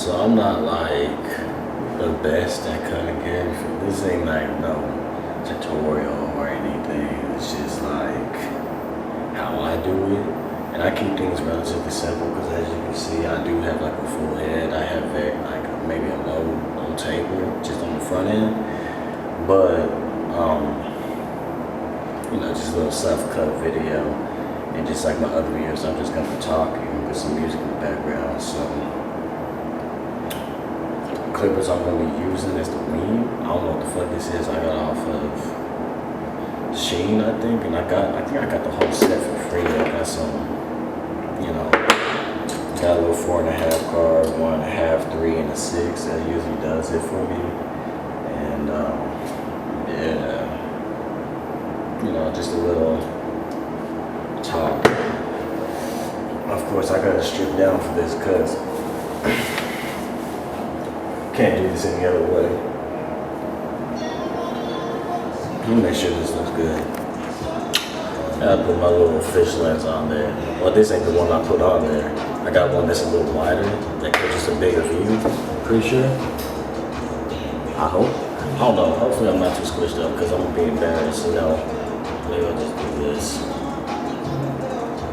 So I'm not like the best at cutting hair. This ain't like no tutorial or anything. It's just like how I do it. And I keep things relatively simple because as you can see, I do have like a full head. I have very like maybe a low taper just on the front end. But you know, just a little self-cut video. And just like my other videos, I'm just gonna be talking with some music in the background. So clippers I'm gonna be using is the Weave. I don't know what the fuck this is. I got off of Shein, I think, and I think I got the whole set for free. I got some, you know, got a little 4.5 card, 1.5, 3, and a 6. That usually does it for me. And yeah, you know, just a little talk. Of course, I gotta strip down for this because can't do this any other way. Let me make sure this looks good. I put my little fish lens on there. Well, this ain't the one I put on there. I got one that's a little wider that catches a bigger view. Pretty sure. I hope. I don't know. Hopefully, I'm not too squished up because I'm gonna be embarrassed. You know, maybe I'll just do this.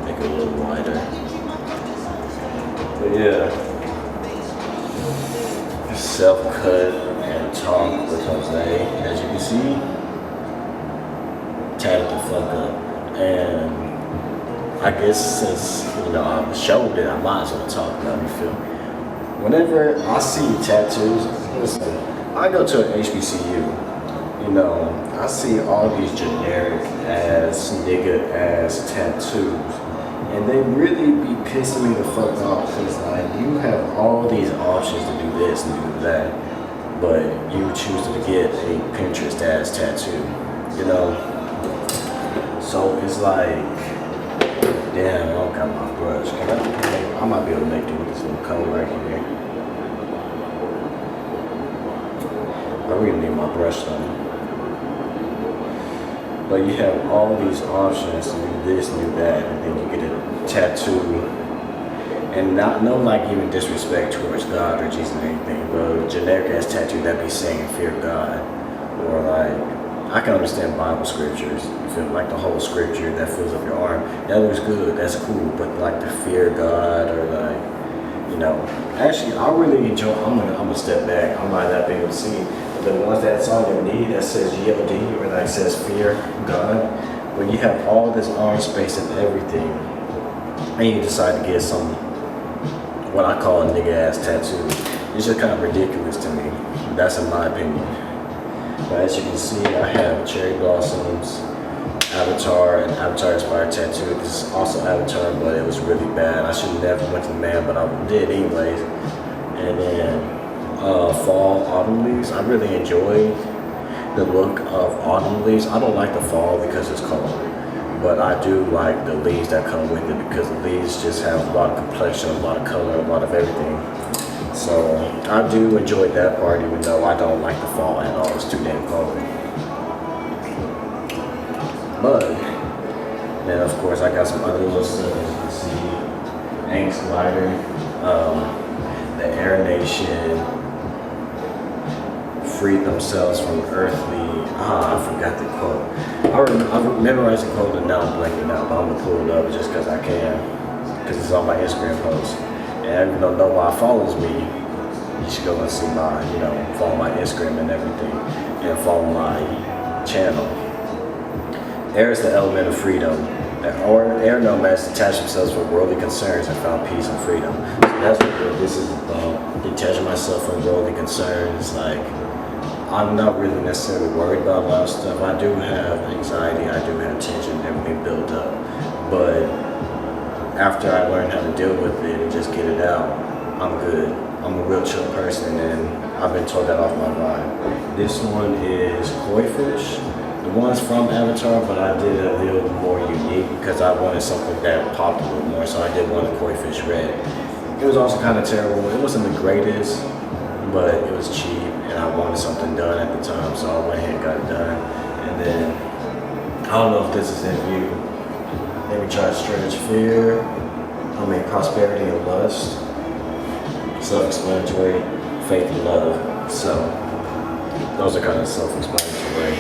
Make it a little wider. But yeah. Self-cut and talk with Jose, as you can see, tatted the fuck up. And I guess since, you know, I showed it, I might as well talk about it, you feel me? Whenever I see tattoos, listen, I go to an HBCU, you know, I see all these generic ass, nigga ass tattoos. And they really be pissing me the fuck off because like you have all these options to do this and do that, but you choose to get a Pinterest ass tattoo, you know? So it's like, damn, I don't got my brush. I might be able to make do with this little color right here. I really need my brush though. But you have all these options to do this and do that, and then you get a tattoo. And no like even disrespect towards God or Jesus or anything, but a generic ass tattoo that be saying fear God. Or like, I can understand Bible scriptures. You feel like the whole scripture that fills up your arm. That looks good, that's cool, but like the fear God or like, you know. Actually, I really enjoy, I'm gonna step back. I might not be able to see. The ones that's on your knee that says GOD or that says fear God, when you have all this arm space and everything, and you decide to get some, what I call a nigga ass tattoo, it's just kind of ridiculous to me. That's in my opinion. But as you can see, I have cherry blossoms, Avatar, and Avatar inspired tattoo. This is also Avatar, but it was really bad. I should have never went to the man, but I did anyways. And then fall, autumn leaves. I really enjoy the look of autumn leaves. I don't like the fall because it's cold, but I do like the leaves that come with it because the leaves just have a lot of complexion, a lot of color, a lot of everything. So I do enjoy that part, even though I don't like the fall at all. It's too damn cold. But then of course I got some other little stuff, as you can see. Angst Glider, the Air Nation, freed themselves from earthly, I forgot the quote. I memorized the quote and now I'm blanking out, but I'm gonna pull it up just because I can, because it's on my Instagram post. And even though nobody follows me, you should go and see my, you know, follow my Instagram and everything, and follow my channel. Air is the element of freedom. Air nomads detach themselves from worldly concerns and found peace and freedom. So that's what this is about, detaching myself from worldly concerns. Like, I'm not really necessarily worried about a lot of stuff. I do have anxiety, I do have tension, everything built up. But after I learn how to deal with it and just get it out, I'm good. I'm a real chill person and I've been told that off my mind. This one is Koi Fish. The one's from Avatar, but I did a little more unique because I wanted something that popped a little more, so I did one of Koi Fish Red. It was also kind of terrible. It wasn't the greatest, but it was cheap, and I wanted something done at the time, so I went ahead and got it done. And then, I don't know if this is in view. Maybe try to stretch fear, prosperity and lust. self-explanatory, faith and love. So those are kind of self-explanatory.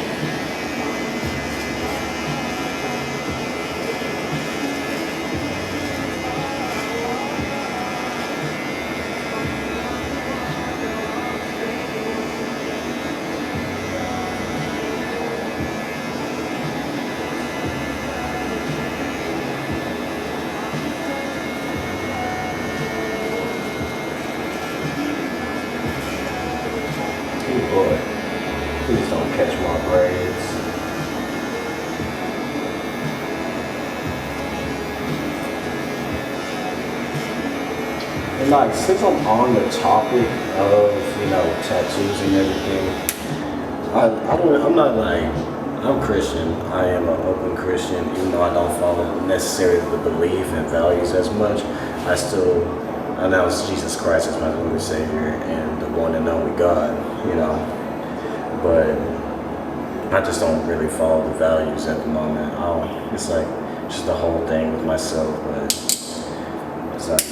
Boy, please don't catch my braids. And like, since I'm on the topic of, tattoos and everything, I'm not like, I'm Christian. I am an open Christian, even though I don't follow necessarily the belief and values as much. I still announce Jesus Christ as my Lord and Savior and the one and only God, But I just don't really follow the values at the moment. It's like just the whole thing with myself, but it's like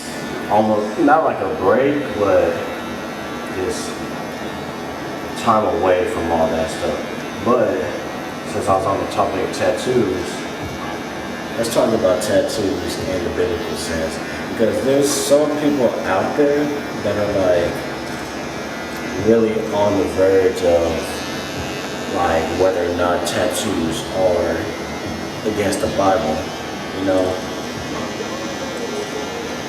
almost not like a break, but just time away from all that stuff. But since I was on the topic of tattoos, let's talk about tattoos in the biblical sense. Because there's some people out there that are like really on the verge of like whether or not tattoos are against the Bible,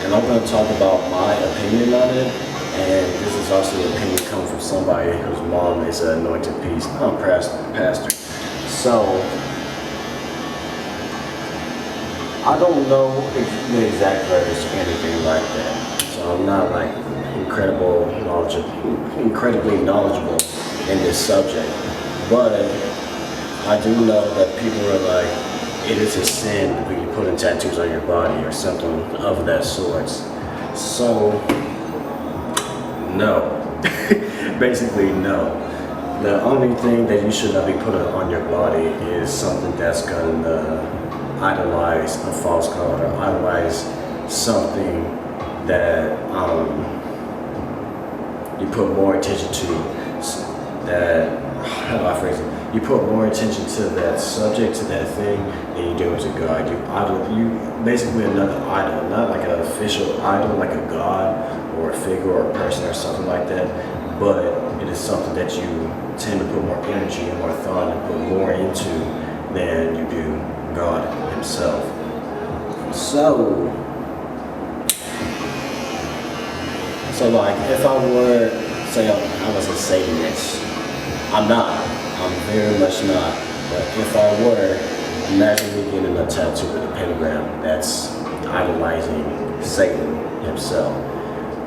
And I'm going to talk about my opinion on it, and this is also an opinion coming from somebody whose mom is an anointed pastor. So, I don't know the exact verse or anything like that. So I'm not like incredibly knowledgeable in this subject. But I do know that people are like, it is a sin when you put in tattoos on your body or something of that sort. So, no. Basically, no. The only thing that you should not be putting on your body is something that's going to idolize a false god or idolize something that you put more attention to, that, how do I phrase it? You put more attention to that subject, to that thing, than you do to God. You basically another idol, not like an official idol, like a god or a figure or a person or something like that, but it is something that you tend to put more energy and more thought and put more into than you do God himself. So like, if I were, say I was a Satanist, I'm not. I'm very much not. But if I were, imagine me getting a tattoo with a pentagram that's idolizing Satan himself.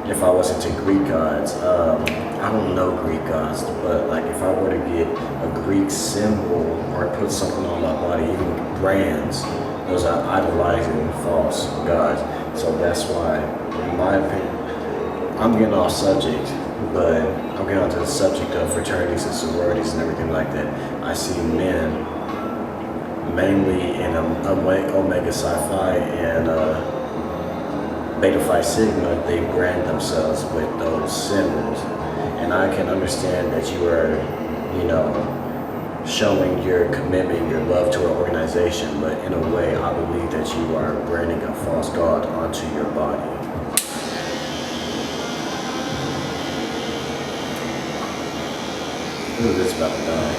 If I was into Greek gods, I don't know Greek gods, but like if I were to get a Greek symbol or put something on my body, even brands, those are idolizing false gods. So that's why, in my opinion, I'm getting off subject, but I'm getting onto the subject of fraternities and sororities and everything like that. I see men, mainly in Omega Psi Phi and Beta Phi Sigma, they brand themselves with those symbols. And I can understand that you are, showing your commitment, your love to an organization, but in a way, I believe that you are branding a false god onto your body. Ooh, this is about to die.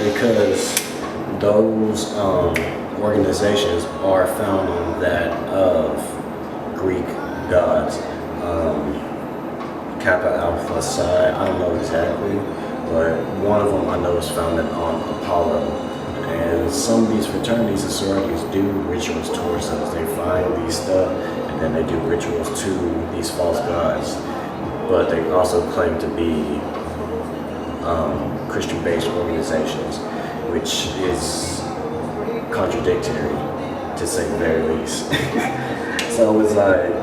Because those organizations are found on that of Greek gods. Kappa Alpha Psi, I don't know exactly, but one of them I know is founded on Apollo. And some of these fraternities and sororities do rituals towards those. They find these stuff and then they do rituals to these false gods. But they also claim to be Christian-based organizations, which is contradictory, to say the very least. So it's like,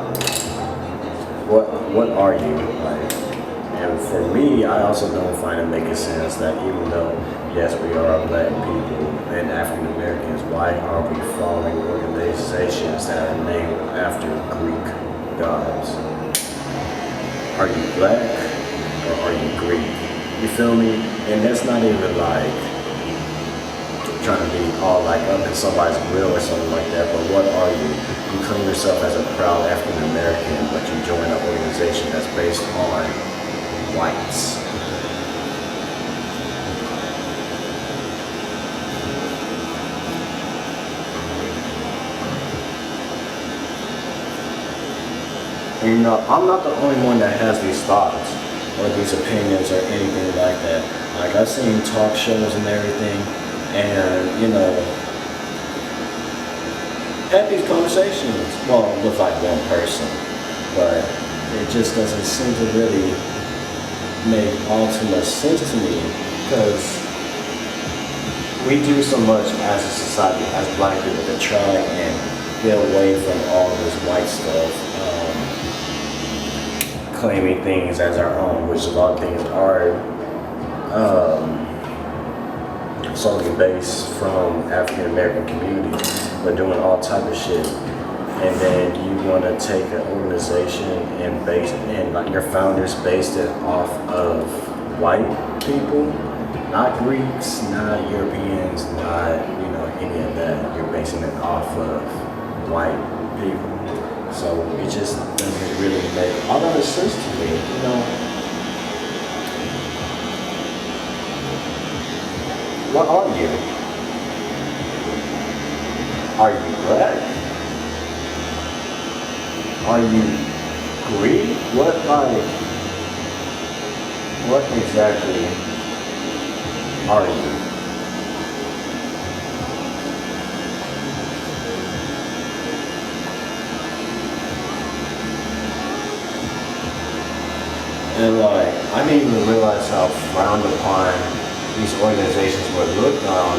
what are you? Like, if for me, I also don't find it making sense that even though, yes, we are black people and African Americans, why are we following organizations that are named after Greek gods? Are you black or are you Greek? You feel me? And that's not even like trying to be all like up in somebody's grill or something like that, but what are you? You claim yourself as a proud African American, but you join an organization that's based on whites. And you know, I'm not the only one that has these thoughts or these opinions or anything like that. Like I've seen talk shows and everything, and you know, had these conversations, well, with like one person, but it just doesn't seem to really make all too much sense to me, because we do so much as a society, as black people, to try and get away from all this white stuff, claiming things as our own, which a lot of things are solely based from African American communities, but doing all type of shit. And then you want to take an organization and base and like your founders based it off of white people, not Greeks, not Europeans, not any of that. You're basing it off of white people. So it just doesn't really make a lot of sense to me, What are you? Are you black? Are you Greek? What exactly are you? And I didn't even realize how frowned upon these organizations were looked on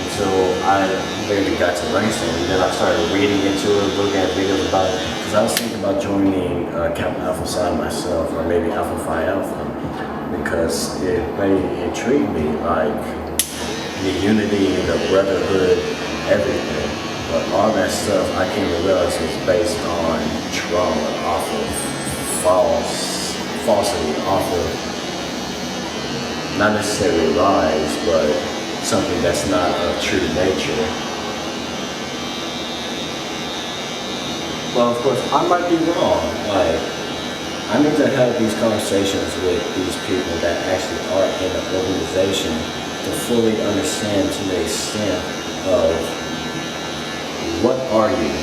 until I literally got to Langston, and then I started reading into it, looking at videos about it, because I was thinking about joining Kappa Alpha Psi myself, or maybe Alpha Phi Alpha, because it really intrigued me, like the unity, the brotherhood, everything. But all that stuff I came to realize was based on trauma, off of falsity, off of not necessarily lies, but something that's not of true nature. Well, of course, I might be wrong. I need to have these conversations with these people that actually are in the organization to fully understand to the extent of what are you?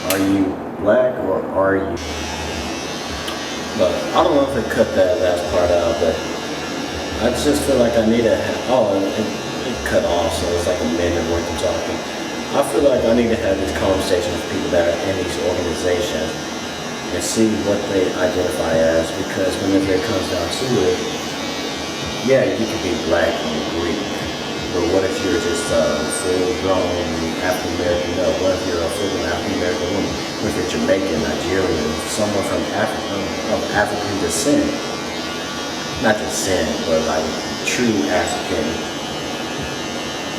Are you black or are you? But I don't know if I cut that last part out, but I just feel like I need to have, it cut off, so it's like a minute worth of talking. I feel like I need to have these conversations with people that are in these organizations and see what they identify as, because whenever it comes down to it, yeah, you could be black and Greek, but what if you're just a full-grown African American? No, what if you're a full-grown African American woman? What if you're Jamaican, Nigerian, someone from African descent? Not descent, but like true African.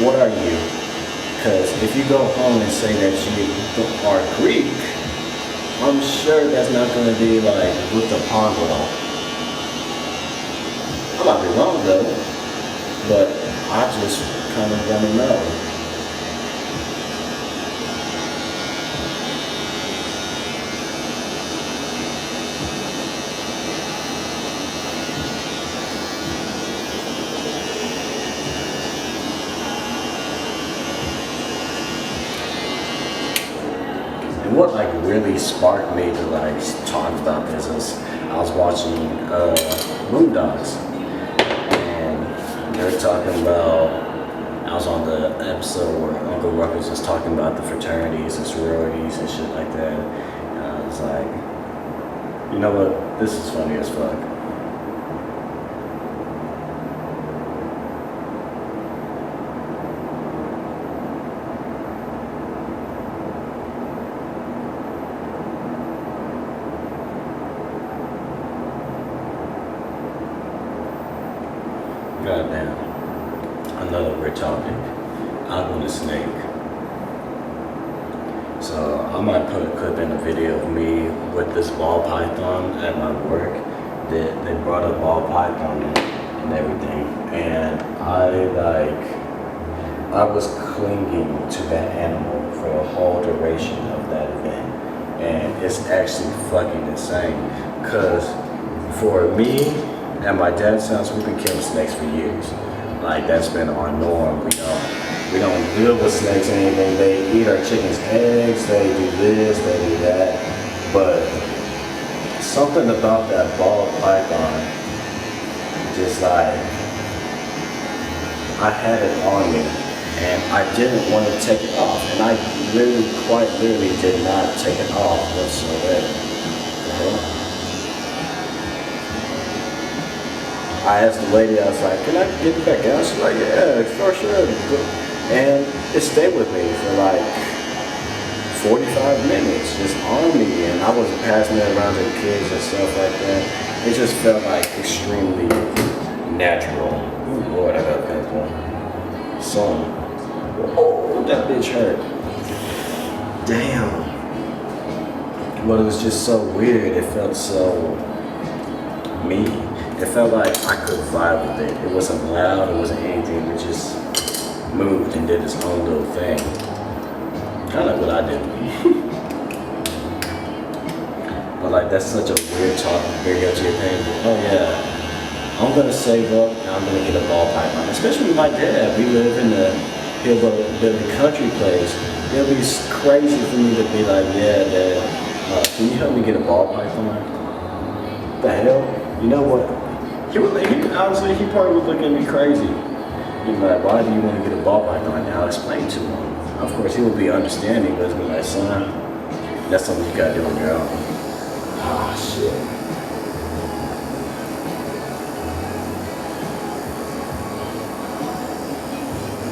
What are you? Because if you go home and say that you are Greek, I'm sure that's not going to be like looked upon well. I might be wrong though, but I just kind of want to know. And what really sparked me to talk about this is I was watching Boondocks, and they were talking about, I was on the episode where Uncle Ruckus was talking about the fraternities and sororities and shit like that. And I was like, you know what, this is funny as fuck. Goddamn. Another weird topic. Out on the snake. So I might put a clip in a video of me with this ball python at my work. They brought a ball python and everything, and I was clinging to that animal for the whole duration of that event, and it's actually fucking insane. Cause for me and my dad's house, we've been killing snakes for years. Like that's been our norm. We don't deal with snakes or anything. They eat our chicken's eggs, they do this, they do that. But something about that ball python, just like, I had it on me and I didn't want to take it off. And I quite literally did not take it off whatsoever. The hell? I asked the lady, I was like, can I get it back out? She's like, yeah, for sure. And it stayed with me for like 45 minutes, just on me. And I wasn't passing it around to the kids and stuff like that. It just felt like extremely natural. Ooh, Lord, I got a pimple. Son. Oh, that bitch hurt. Damn. But it was just so weird. It felt so me. It felt like I could vibe with it. It wasn't loud, it wasn't anything. It just moved and did its own little thing. Kind of like what I did. But like, that's such a weird topic, very up to your opinion. Oh yeah, I'm gonna save up and I'm gonna get a ball python. Especially with my dad. We live in the hillbilly country place. It'll be crazy for me to be like, yeah, Dad, can you help me get a ball python? What the hell? You know what? Honestly, he probably would look at me crazy. He's like, why do you want to get a ball python? And I'll explain to him. Of course, he will be understanding, but he'll be like, son, that's something you gotta do on your own. Ah, shit.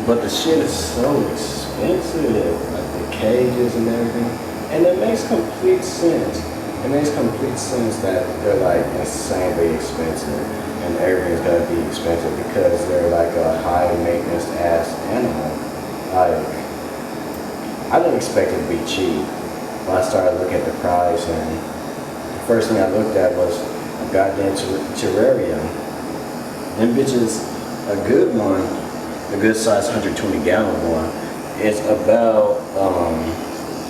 But the shit is so expensive, like the cages and everything. And it makes complete sense. It makes complete sense that they're like insanely expensive and everything's gonna be expensive because they're like a high maintenance ass animal. Like, I didn't expect it to be cheap. When I started looking at the price, and the first thing I looked at was a goddamn terrarium. Them bitches, a good one, a good size 120 gallon one, is about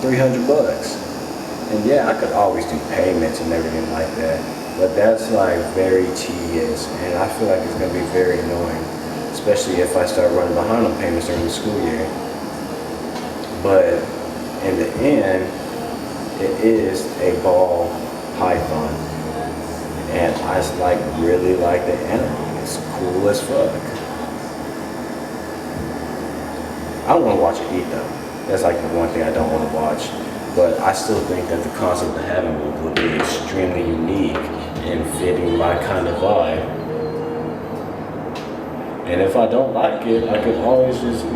$300. And yeah, I could always do payments and everything like that, but that's like very tedious, and I feel like it's gonna be very annoying, especially if I start running behind on payments during the school year. But in the end, it is a ball python, and I like really like the animal. It's cool as fuck. I don't want to watch it eat though. That's like the one thing I don't want to watch. But I still think that the concept of having it would be extremely unique and fitting my kind of vibe. And if I don't like it, I could always just,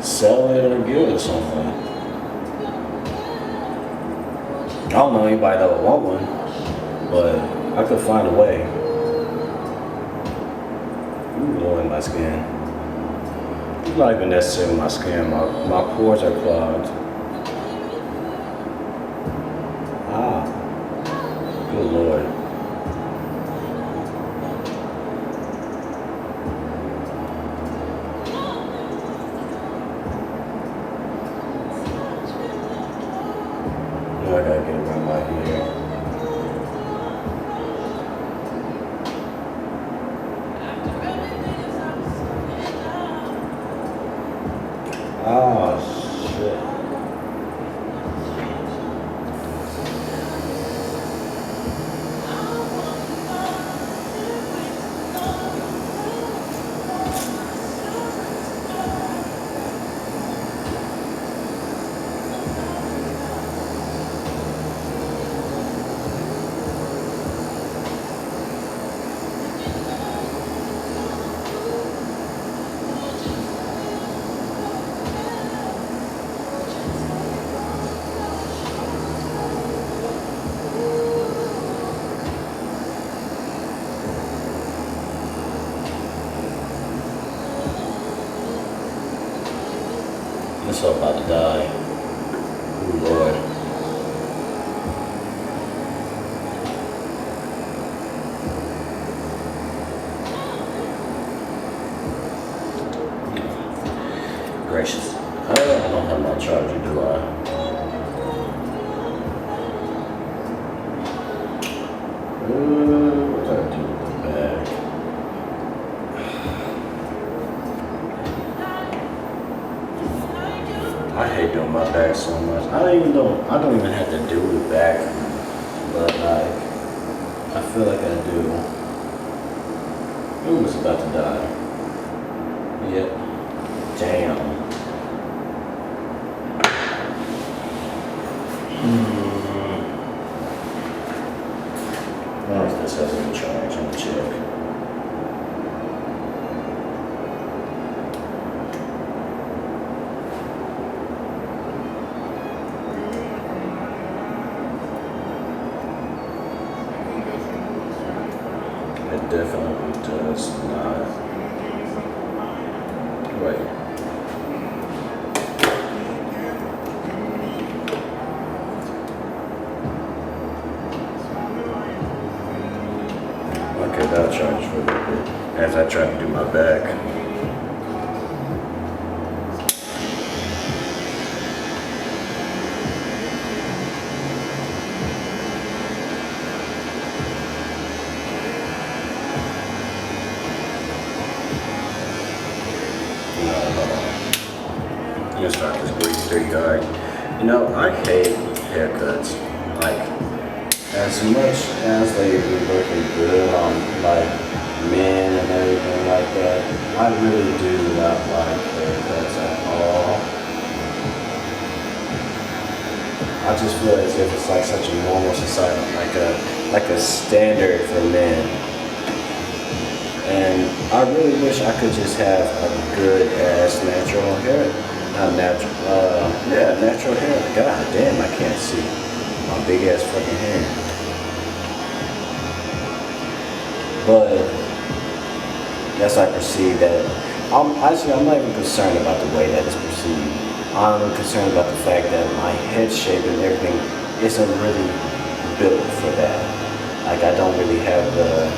sell it or give it to someone. I don't know anybody that would want one, but I could find a way. Ooh, Lord, my skin. It's not even necessarily my skin. My pores are clogged. Good Lord. Now I gotta get around my hair. Oh, shit. This all about to die. Ooh, Lord. Gracious. I don't have my charger, do I? What do I do with the bag? I hate doing my back so much. I don't even have to do the back, but like I feel like I do. Ooh, it's about to die. Yep. Damn. Why is this hasn't been charged? Let me check. It definitely does not. Wait. Okay, that'll charge for a little bit as I try to do my back. I'm gonna start this breathe 3 yard. You know, I hate haircuts. Like, as much as they be looking good on like men and everything like that, I really do not like haircuts at all. I just feel as if it's like such a normal society, like a standard for men. And I really wish I could just have a good ass natural hair. Not natural, natural hair. God damn, I can't see my big ass fucking hair. But yes, I perceive that. I'm not even concerned about the way that it's perceived. I'm concerned about the fact that my head shape and everything isn't really built for that. Like, I don't really have the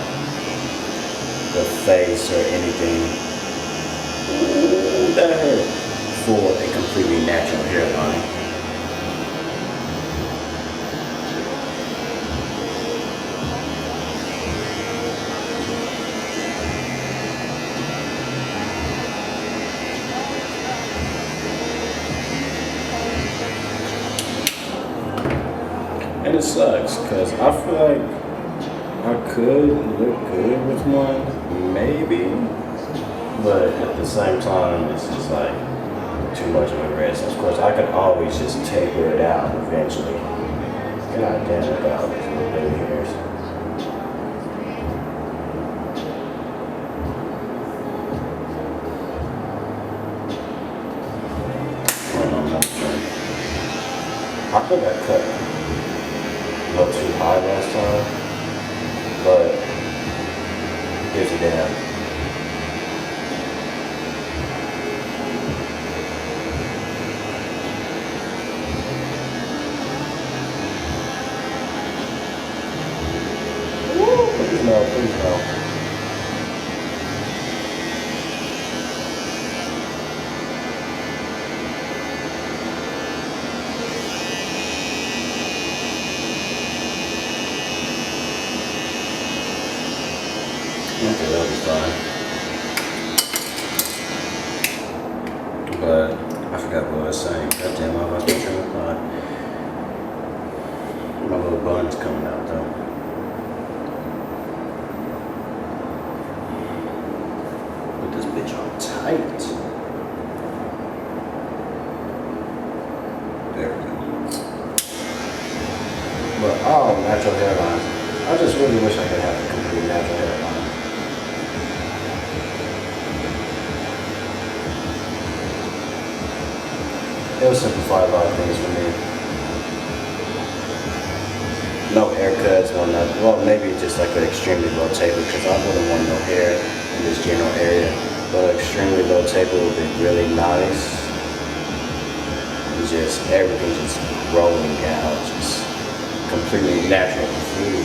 face or anything. Ooh, that hurt. For a completely natural hairline. And it sucks because I feel like I could look good with one, maybe, but at the same time, it's just like too much of a risk. Of course, I could always just taper it out eventually. God damn it, got all these little baby hairs. I think I cut a little too high last time, but it gives a damn. No, please no. Okay, that'll be fine. But I forgot what I was saying. God damn, I lost my train of thought. My little bun's coming out though. This bitch on tight. There we go. But oh, natural hairlines. I just really wish I could have a completely natural hairline. It would simplify a lot of things for me. No haircuts, no nothing. Well, maybe just like an extremely low taper because I wouldn't want no hair in this general area. But extremely low taper would be really nice. It's just everything just rolling out, just completely natural and free.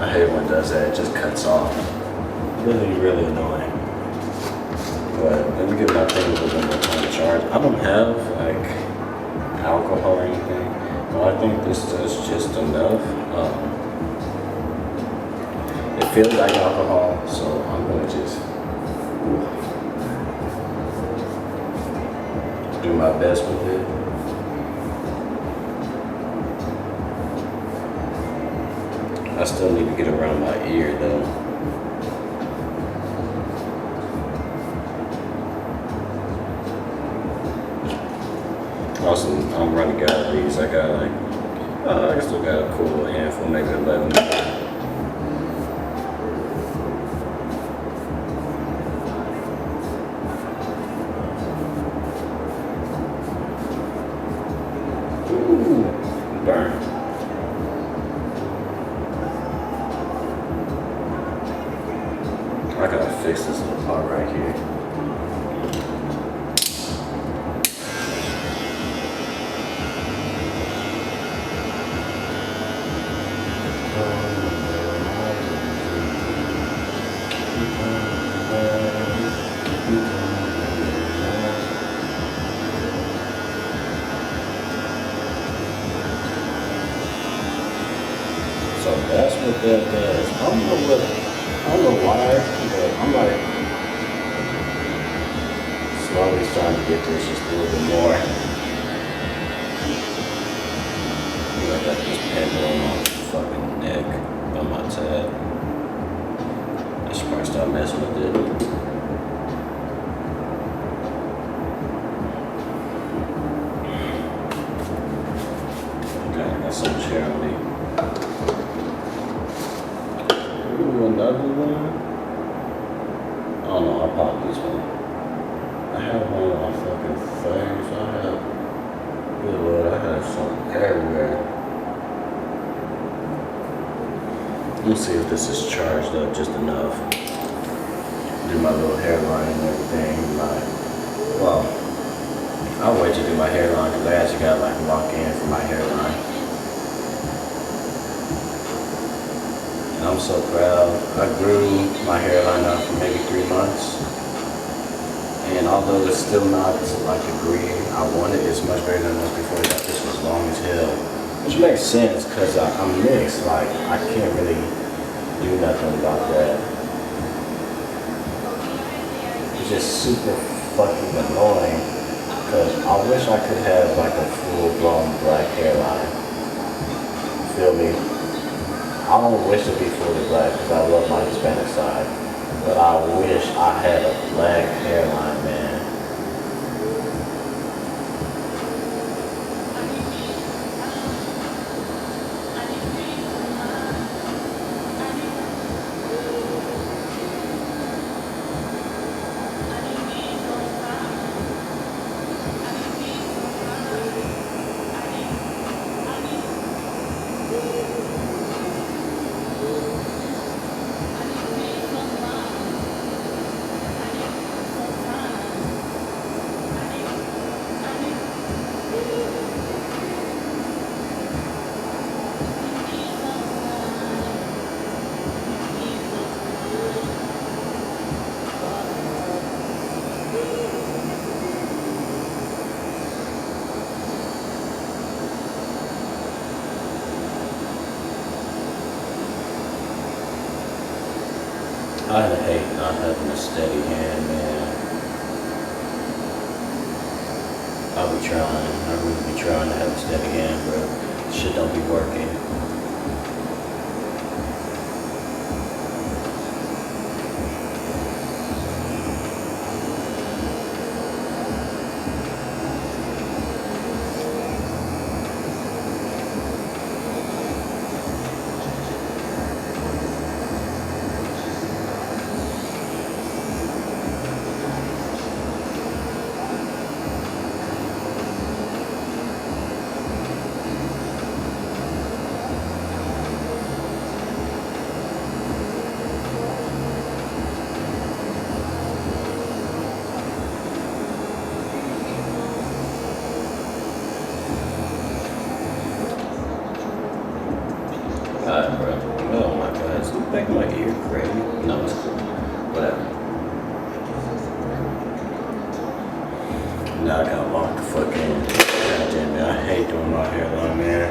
I hate when it does that, it just cuts off. Really, really annoying. But let me get my thing a little bit more time to charge. I don't have like alcohol or anything, but I think this does just enough. It feels like alcohol, so I'm gonna just do my best with it. I still need to get around my ear though. Also, I'm running out of these. I got like, I still got a cool handful, maybe 11. Ooh, burn. I gotta fix this little part right here. So that's what that does. I don't know why, but I'm like slowly starting to get this just a little bit more. I got this pendulum on my fucking neck on my tab. I should probably stop messing with it. Okay, I got so much hair on me. Another one? Oh no, I'll pop this one. I have one on my fucking face. I have, good lord, I have some everywhere. Let's see if this is charged up just enough. Do my little hairline and everything. Well, I'll wait to do my hairline because I actually got like lock in for my hairline. I'm so proud. I grew my hairline out for maybe 3 months. And although it's still not like the green I wanted, it's much better than it was before. That this was long as hell. Which makes sense because I'm mixed. Like, I can't really do nothing about that. It's just super fucking annoying because I wish I could have like a full-blown black hairline. Feel me? I don't wish to be fully black because I love my Hispanic side, but I wish I had a black hairline, man. I hate not having a steady hand, man. I'll be trying. I really be trying to have a steady hand, but shit don't be working. Alright, bro. Oh my god, is it back in my ear crazy? No, it's cool. Whatever. Now I gotta lock the fuck in. God damn it, I hate doing my hair long, man.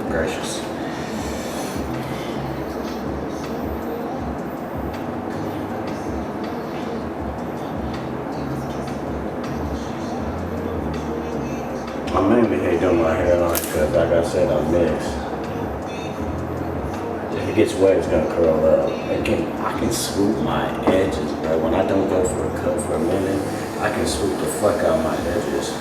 Gracious. I mainly hate doing my hair long because, like I said, I mix. If it gets wet, it's gonna curl up. I can swoop my edges, bro. When I don't go for a cut for a minute, I can swoop the fuck out my edges.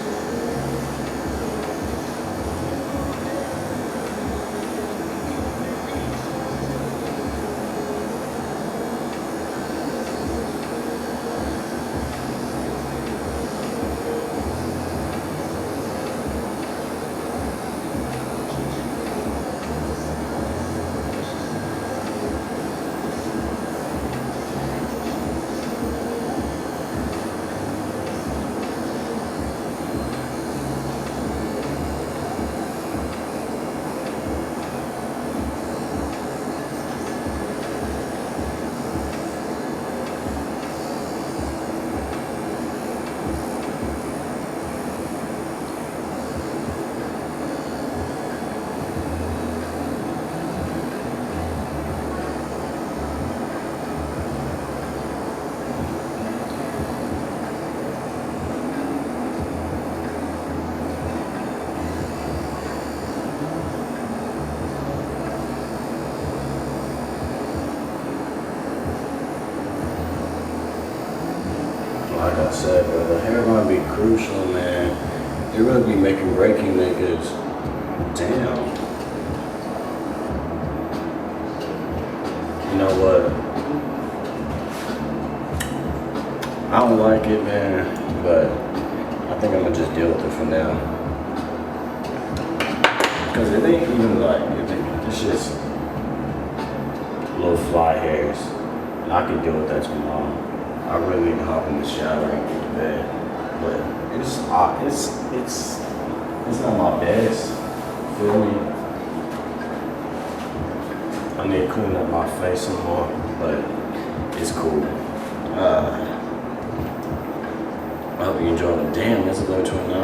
Like I said, bro, the hair gonna be crucial, man. It really be making breaking niggas damn. You know what? I don't like it, man, but I think I'm gonna just deal with it for now. Cause it ain't even like it's just little fly hairs. And I can deal with that tomorrow. I really need to hop in the shower and get to bed, but it's not my best. Feel me? I need to clean up my face some more, but it's cool. I hope you enjoyed it. Damn, it's 11:29.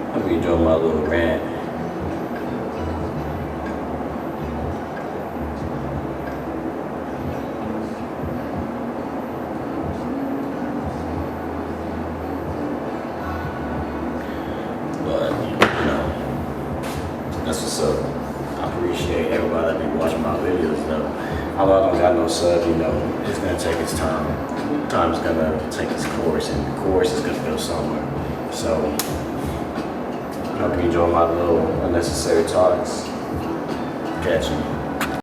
I hope you enjoyed my little rant. That's what's up. I appreciate everybody that be watching my videos though. Although I don't got no sub, you know, it's gonna take its time. Time's gonna take its course, and the course is gonna go somewhere. So I hope you enjoy my little unnecessary talks. Catch you.